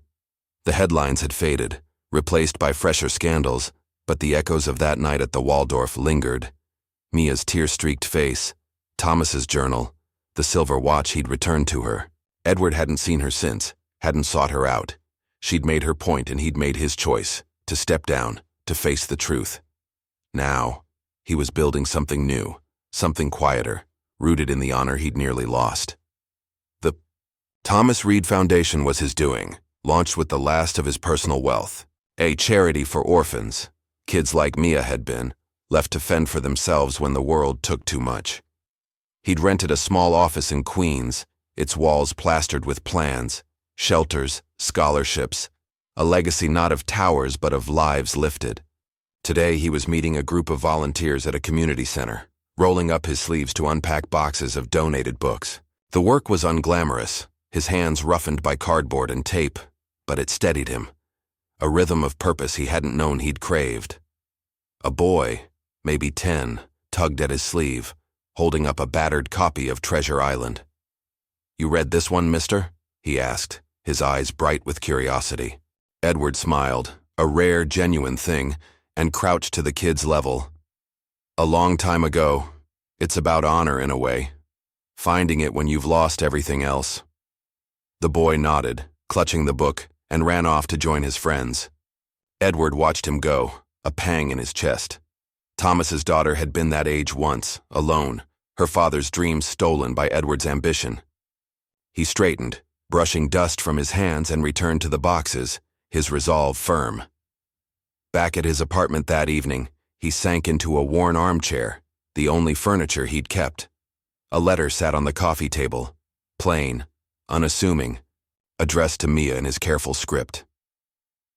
The headlines had faded, replaced by fresher scandals, but the echoes of that night at the Waldorf lingered. Mia's tear-streaked face, Thomas's journal, the silver watch he'd returned to her. Edward hadn't seen her since, hadn't sought her out. She'd made her point and he'd made his choice, to step down, to face the truth. Now, he was building something new, something quieter, rooted in the honor he'd nearly lost. The Thomas Reed Foundation was his doing, launched with the last of his personal wealth, a charity for orphans. Kids like Mia had been, left to fend for themselves when the world took too much. He'd rented a small office in Queens, its walls plastered with plans, shelters, scholarships, a legacy not of towers but of lives lifted. Today he was meeting a group of volunteers at a community center, rolling up his sleeves to unpack boxes of donated books. The work was unglamorous, his hands roughened by cardboard and tape, but it steadied him, a rhythm of purpose he hadn't known he'd craved. A boy, maybe 10, tugged at his sleeve, holding up a battered copy of Treasure Island. "You read this one, mister?" he asked, his eyes bright with curiosity. Edward smiled, a rare, genuine thing, and crouched to the kid's level. "A long time ago. It's about honor in a way. Finding it when you've lost everything else." The boy nodded, clutching the book, and ran off to join his friends. Edward watched him go, a pang in his chest. Thomas's daughter had been that age once, alone, her father's dreams stolen by Edward's ambition. He straightened, brushing dust from his hands, and returned to the boxes, his resolve firm. Back at his apartment that evening, he sank into a worn armchair, the only furniture he'd kept. A letter sat on the coffee table, plain, unassuming, addressed to Mia in his careful script.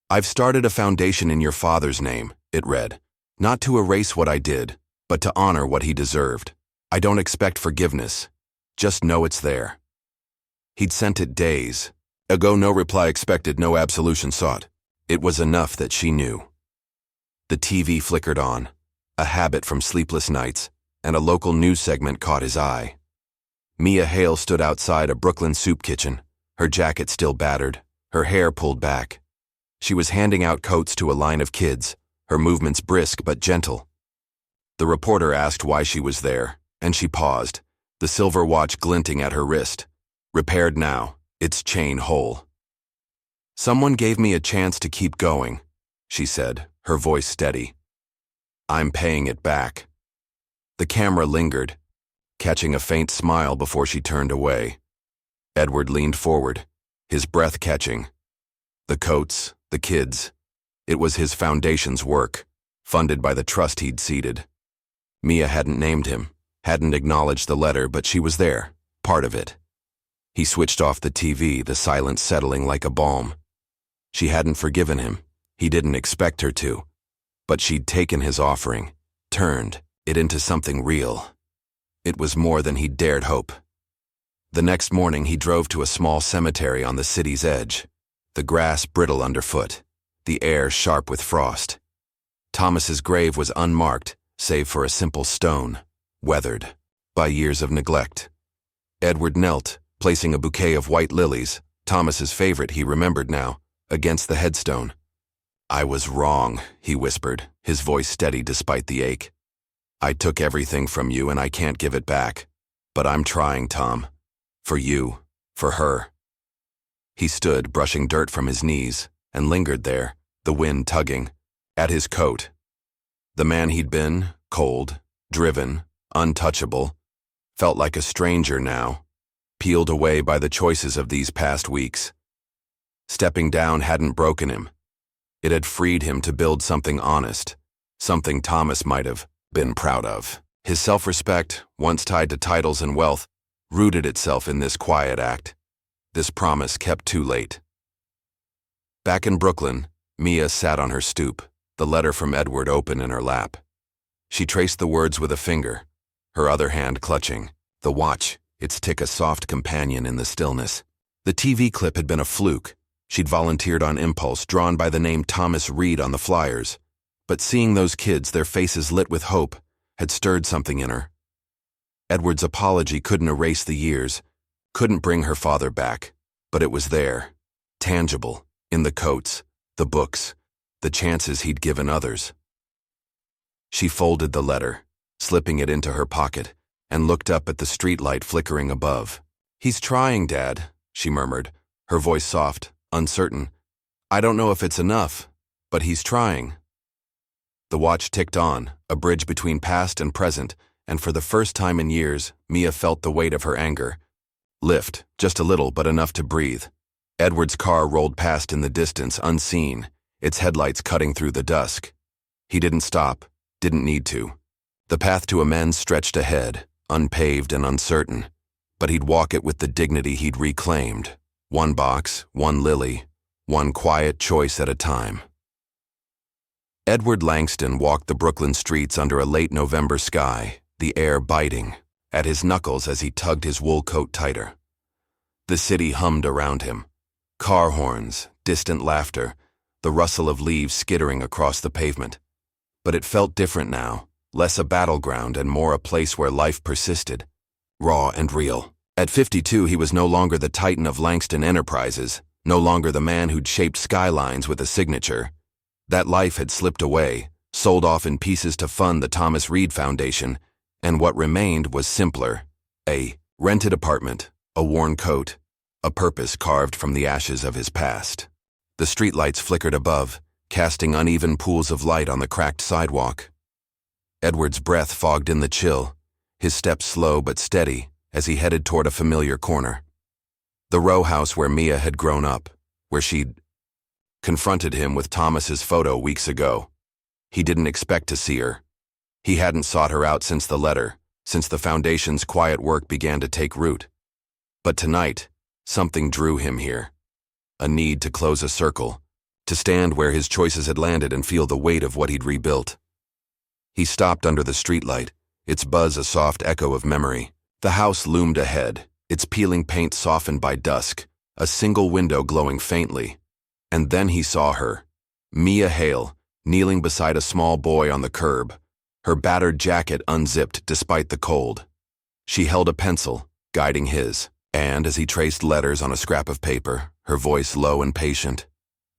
"I've started a foundation in your father's name," it read, "not to erase what I did, but to honor what he deserved. I don't expect forgiveness. Just know it's there." He'd sent it days ago, no reply expected, no absolution sought. It was enough that she knew. The TV flickered on, a habit from sleepless nights, and a local news segment caught his eye. Mia Hale stood outside a Brooklyn soup kitchen, her jacket still battered, her hair pulled back. She was handing out coats to a line of kids, her movements brisk but gentle. The reporter asked why she was there, and she paused, the silver watch glinting at her wrist. Repaired now, its chain whole. "Someone gave me a chance to keep going," she said, her voice steady. "I'm paying it back." The camera lingered, catching a faint smile before she turned away. Edward leaned forward, his breath catching. The coats, the kids. It was his foundation's work, funded by the trust he'd seeded. Mia hadn't named him, hadn't acknowledged the letter, but she was there, part of it. He switched off the TV, the silence settling like a balm. She hadn't forgiven him. He didn't expect her to. But she'd taken his offering, turned it into something real. It was more than he'd dared hope. The next morning he drove to a small cemetery on the city's edge, the grass brittle underfoot, the air sharp with frost. Thomas's grave was unmarked, save for a simple stone, weathered by years of neglect. Edward knelt, placing a bouquet of white lilies, Thomas's favorite he remembered now, against the headstone. "I was wrong," he whispered, his voice steady despite the ache. "I took everything from you and I can't give it back. But I'm trying, Tom. For you, for her." He stood, brushing dirt from his knees, and lingered there, the wind tugging at his coat. The man he'd been, cold, driven, untouchable, felt like a stranger now, peeled away by the choices of these past weeks. Stepping down hadn't broken him. It had freed him to build something honest, something Thomas might have been proud of. His self-respect, once tied to titles and wealth, rooted itself in this quiet act, this promise kept too late. Back in Brooklyn, Mia sat on her stoop, the letter from Edward open in her lap. She traced the words with a finger, her other hand clutching the watch, its tick a soft companion in the stillness. The TV clip had been a fluke. She'd volunteered on impulse, drawn by the name Thomas Reed on the flyers. But seeing those kids, their faces lit with hope, had stirred something in her. Edward's apology couldn't erase the years, couldn't bring her father back, but it was there, tangible, in the coats, the books, the chances he'd given others. She folded the letter, slipping it into her pocket, and looked up at the streetlight flickering above. "He's trying, Dad," she murmured, her voice soft, uncertain. "I don't know if it's enough, but he's trying." The watch ticked on, a bridge between past and present, and for the first time in years, Mia felt the weight of her anger. Lift, just a little, but enough to breathe. Edward's car rolled past in the distance, unseen, its headlights cutting through the dusk. He didn't stop, didn't need to. The path to amends stretched ahead, unpaved and uncertain, but he'd walk it with the dignity he'd reclaimed. One box, one lily, one quiet choice at a time. Edward Langston walked the Brooklyn streets under a late November sky, the air biting at his knuckles as he tugged his wool coat tighter. The city hummed around him. Car horns, distant laughter, the rustle of leaves skittering across the pavement. But it felt different now, less a battleground and more a place where life persisted, raw and real. At 52, he was no longer the titan of Langston Enterprises, no longer the man who'd shaped skylines with a signature. That life had slipped away, sold off in pieces to fund the Thomas Reed Foundation, and what remained was simpler. A rented apartment, a worn coat, a purpose carved from the ashes of his past. The streetlights flickered above, casting uneven pools of light on the cracked sidewalk. Edward's breath fogged in the chill, his steps slow but steady as he headed toward a familiar corner. The row house where Mia had grown up, where she'd confronted him with Thomas's photo weeks ago. He didn't expect to see her. He hadn't sought her out since the letter, since the foundation's quiet work began to take root. But tonight, something drew him here. A need to close a circle, to stand where his choices had landed and feel the weight of what he'd rebuilt. He stopped under the streetlight, its buzz a soft echo of memory. The house loomed ahead, its peeling paint softened by dusk, a single window glowing faintly. And then he saw her, Mia Hale, kneeling beside a small boy on the curb, her battered jacket unzipped despite the cold. She held a pencil, guiding his, and as he traced letters on a scrap of paper, her voice low and patient.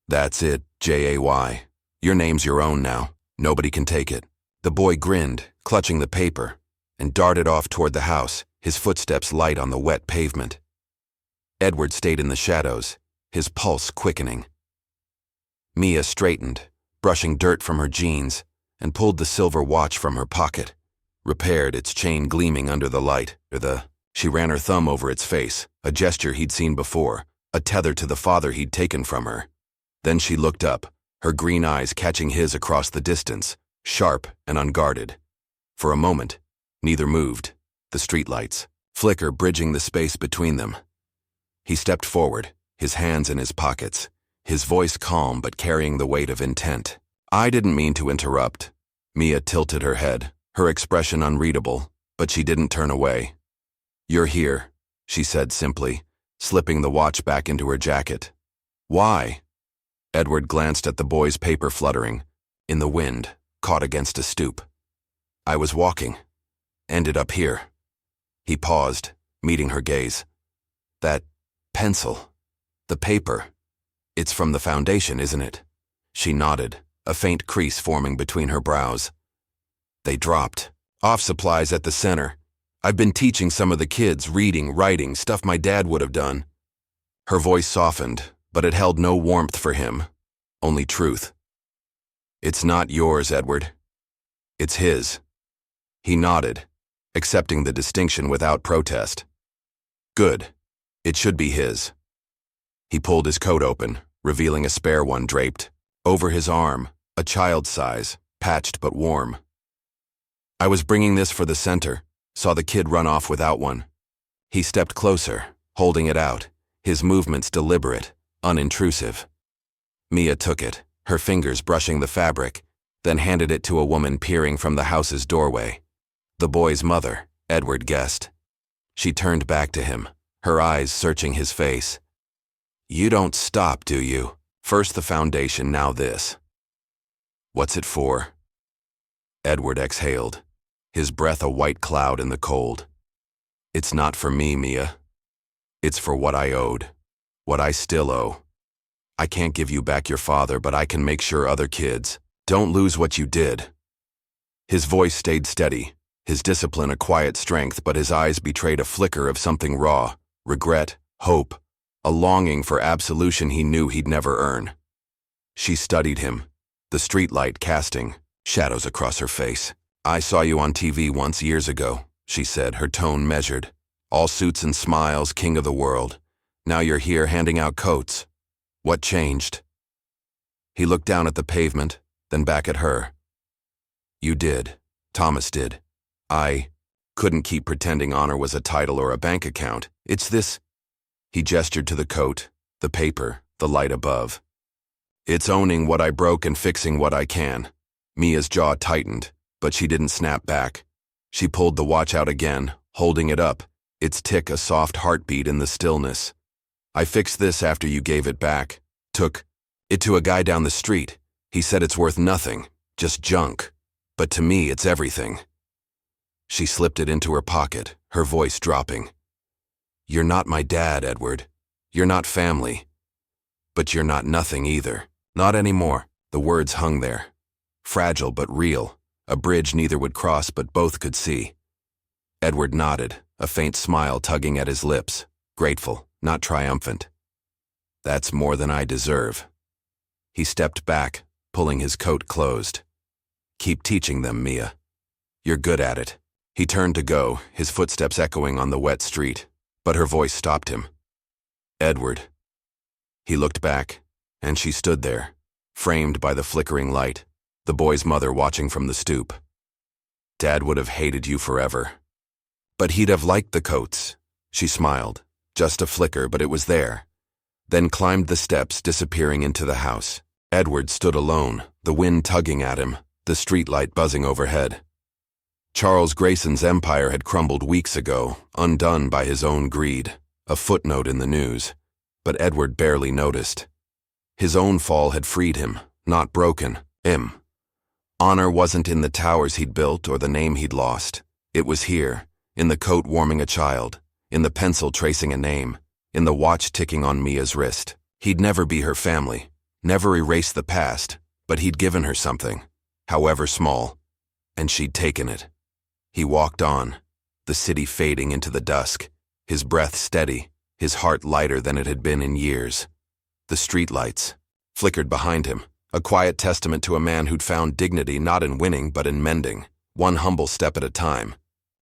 "That's it, Jay. Your name's your own now. Nobody can take it." The boy grinned, clutching the paper, and darted off toward the house, his footsteps light on the wet pavement. Edward stayed in the shadows, his pulse quickening. Mia straightened, brushing dirt from her jeans, and pulled the silver watch from her pocket, repaired its chain gleaming under the light. She ran her thumb over its face, a gesture he'd seen before, a tether to the father he'd taken from her. Then she looked up, her green eyes catching his across the distance, sharp and unguarded. For a moment, neither moved, the streetlights, flicker bridging the space between them. He stepped forward, his hands in his pockets, his voice calm but carrying the weight of intent. "I didn't mean to interrupt." Mia tilted her head, her expression unreadable, but she didn't turn away. "You're here," she said simply, slipping the watch back into her jacket. "Why?" Edward glanced at the boy's paper fluttering, in the wind, caught against a stoop. "I was walking. Ended up here." He paused, meeting her gaze. "That pencil, the paper, it's from the foundation, isn't it?" She nodded, a faint crease forming between her brows. "They dropped off supplies at the center. I've been teaching some of the kids reading, writing, stuff my dad would have done." Her voice softened, but it held no warmth for him, only truth. It's not yours, Edward. It's his. He nodded, accepting the distinction without protest. Good. It should be his. He pulled his coat open, revealing a spare one draped over his arm, a child's size, patched but warm. I was bringing this for the center, saw the kid run off without one. He stepped closer, holding it out, his movements deliberate, unintrusive. Mia took it, her fingers brushing the fabric, then handed it to a woman peering from the house's doorway. The boy's mother, Edward guessed. She turned back to him, her eyes searching his face. You don't stop, do you? First the foundation, now this. What's it for? Edward exhaled, his breath a white cloud in the cold. It's not for me, Mia. It's for what I owed, what I still owe. I can't give you back your father, but I can make sure other kids don't lose what you did. His voice stayed steady, his discipline a quiet strength, but his eyes betrayed a flicker of something raw, regret, hope, a longing for absolution he knew he'd never earn. She studied him, the streetlight casting shadows across her face. I saw you on TV once years ago, she said, her tone measured. All suits and smiles, king of the world. Now you're here handing out coats. What changed? He looked down at the pavement, then back at her. You did. Thomas did. I couldn't keep pretending honor was a title or a bank account. It's this. He gestured to the coat, the paper, the light above. It's owning what I broke and fixing what I can. Mia's jaw tightened, but she didn't snap back. She pulled the watch out again, holding it up, its tick a soft heartbeat in the stillness. I fixed this after you gave it back. Took it to a guy down the street. He said it's worth nothing, just junk. But to me, it's everything. She slipped it into her pocket, her voice dropping. You're not my dad, Edward. You're not family. But you're not nothing either. Not anymore. The words hung there. Fragile but real. A bridge neither would cross but both could see. Edward nodded, a faint smile tugging at his lips. Grateful, not triumphant. That's more than I deserve. He stepped back, pulling his coat closed. Keep teaching them, Mia. You're good at it. He turned to go, his footsteps echoing on the wet street, but her voice stopped him. Edward. He looked back, and she stood there, framed by the flickering light, the boy's mother watching from the stoop. Dad would have hated you forever. But he'd have liked the coats. She smiled, just a flicker, but it was there. Then climbed the steps, disappearing into the house. Edward stood alone, the wind tugging at him, the streetlight buzzing overhead. Charles Grayson's empire had crumbled weeks ago, undone by his own greed, a footnote in the news. But Edward barely noticed. His own fall had freed him, not broken him. Honor wasn't in the towers he'd built or the name he'd lost. It was here, in the coat warming a child, in the pencil tracing a name, in the watch ticking on Mia's wrist. He'd never be her family, never erase the past, but he'd given her something, however small, and she'd taken it. He walked on, the city fading into the dusk, his breath steady, his heart lighter than it had been in years. The streetlights flickered behind him, a quiet testament to a man who'd found dignity not in winning but in mending, one humble step at a time.